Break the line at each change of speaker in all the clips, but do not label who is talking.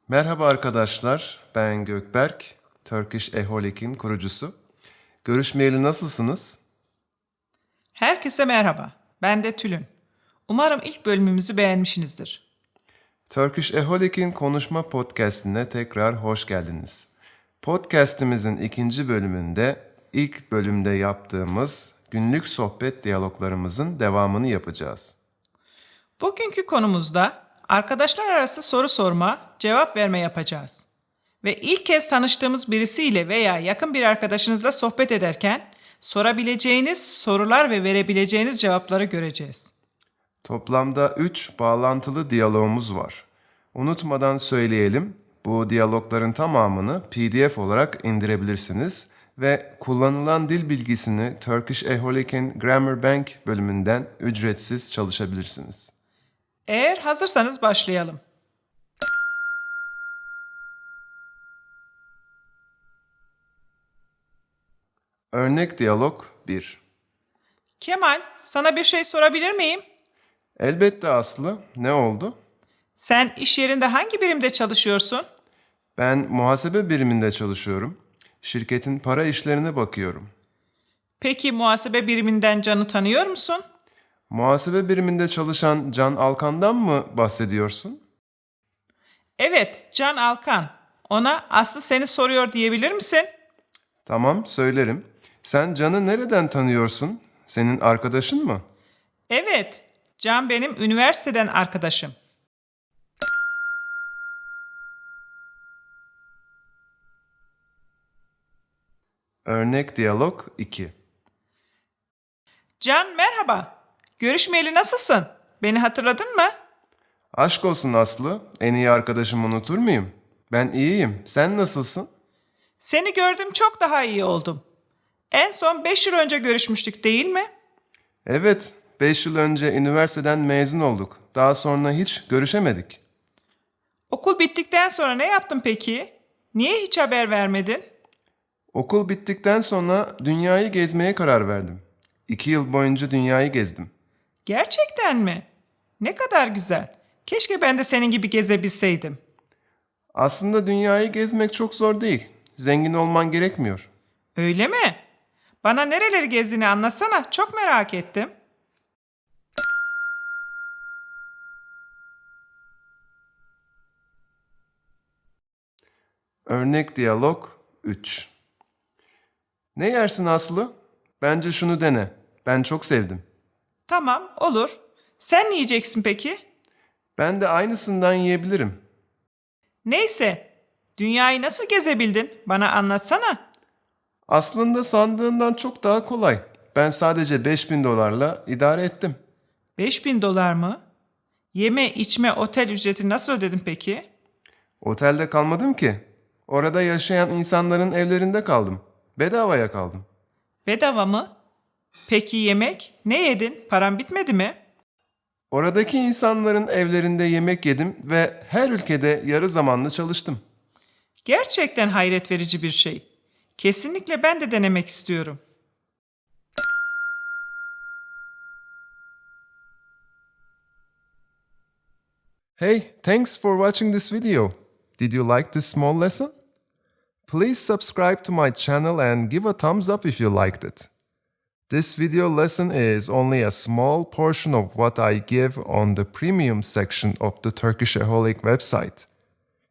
Merhaba arkadaşlar, ben Gökberk, Turkish Aholic'in kurucusu. Görüşmeyeli nasılsınız?
Herkese merhaba. Ben de Tülün. Umarım ilk bölümümüzü beğenmişsinizdir.
Turkish Aholic'in konuşma podcastine tekrar hoş geldiniz. Podcast'imizin ikinci bölümünde, ilk bölümde yaptığımız günlük sohbet diyaloglarımızın devamını yapacağız.
Bugünkü konumuzda arkadaşlar arası soru sorma, cevap verme yapacağız. Ve ilk kez tanıştığımız birisiyle veya yakın bir arkadaşınızla sohbet ederken sorabileceğiniz sorular ve verebileceğiniz cevapları göreceğiz.
Toplamda 3 bağlantılı diyalogumuz var. Unutmadan söyleyelim, bu diyalogların tamamını PDF olarak indirebilirsiniz ve kullanılan dil bilgisini Turkish Aholic'in Grammar Bank bölümünden ücretsiz çalışabilirsiniz.
Eğer hazırsanız başlayalım.
Örnek diyalog 1.
Kemal, sana bir şey sorabilir miyim?
Elbette Aslı, ne oldu?
Sen iş yerinde hangi birimde çalışıyorsun?
Ben muhasebe biriminde çalışıyorum. Şirketin para işlerine bakıyorum.
Peki muhasebe biriminden Can'ı tanıyor musun?
Muhasebe biriminde çalışan Can Alkan'dan mı bahsediyorsun?
Evet, Can Alkan. Ona Aslı seni soruyor diyebilir misin?
Tamam, söylerim. Sen Can'ı nereden tanıyorsun? Senin arkadaşın mı?
Evet, Can benim üniversiteden arkadaşım.
Örnek diyalog 2.
Can merhaba. Görüşmeyeli nasılsın? Beni hatırladın mı?
Aşk olsun Aslı, en iyi arkadaşımı unutur muyum? Ben iyiyim, sen nasılsın?
Seni gördüm çok daha iyi oldum. En son 5 yıl önce görüşmüştük değil mi?
Evet, 5 yıl önce üniversiteden mezun olduk. Daha sonra hiç görüşemedik.
Okul bittikten sonra ne yaptın peki? Niye hiç haber vermedin?
Okul bittikten sonra dünyayı gezmeye karar verdim. 2 yıl boyunca dünyayı gezdim.
Gerçekten mi? Ne kadar güzel. Keşke ben de senin gibi gezebilseydim.
Aslında dünyayı gezmek çok zor değil. Zengin olman gerekmiyor.
Öyle mi? Bana nereleri gezdiğini anlatsana. Çok merak ettim.
Örnek diyalog 3. Ne yersin Aslı? Bence şunu dene. Ben çok sevdim.
Tamam, olur. Sen ne yiyeceksin peki?
Ben de aynısından yiyebilirim.
Neyse. Dünyayı nasıl gezebildin? Bana anlatsana.
Aslında sandığından çok daha kolay. Ben sadece 5.000 dolarla idare ettim.
5.000 dolar mı? Yeme, içme, otel ücreti nasıl ödedin peki?
Otelde kalmadım ki. Orada yaşayan insanların evlerinde kaldım. Bedavaya kaldım.
Bedava mı? Peki yemek? Ne yedin? Paran bitmedi mi?
Oradaki insanların evlerinde yemek yedim ve her ülkede yarı zamanlı çalıştım.
Gerçekten hayret verici bir şey. Kesinlikle ben de denemek istiyorum.
Hey, thanks for watching this video. Did you like this small lesson? Please subscribe to my channel and give a thumbs up if you liked it. This video lesson is only a small portion of what I give on the premium section of the Turkish Aholic website.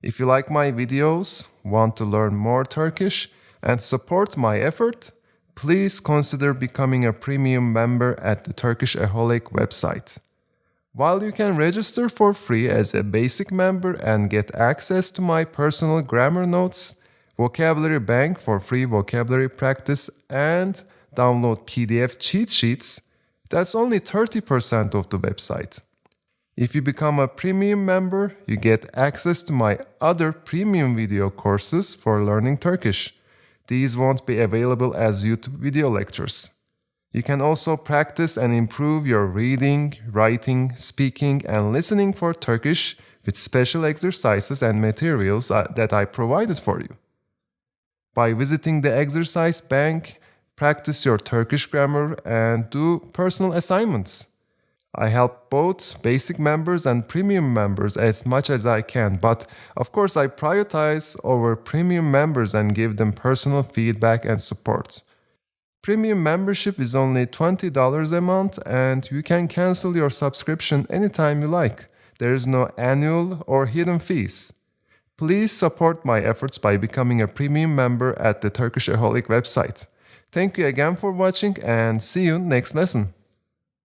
If you like my videos, want to learn more Turkish, and support my effort, please consider becoming a premium member at the Turkish Aholic website. While you can register for free as a basic member and get access to my personal grammar notes, vocabulary bank for free vocabulary practice, and download PDF cheat sheets, that's only 30% of the website. If you become a premium member, you get access to my other premium video courses for learning Turkish. These won't be available as YouTube video lectures. You can also practice and improve your reading, writing, speaking, and listening for Turkish with special exercises and materials that I provided for you. By visiting the exercise bank, practice your Turkish grammar, and do personal assignments. I help both basic members and premium members as much as I can, but of course I prioritize over premium members and give them personal feedback and support. Premium membership is only $20 a month and you can cancel your subscription anytime you like. There is no annual or hidden fees. Please support my efforts by becoming a premium member at the Turkishaholic website. Thank you again for watching and see you next lesson.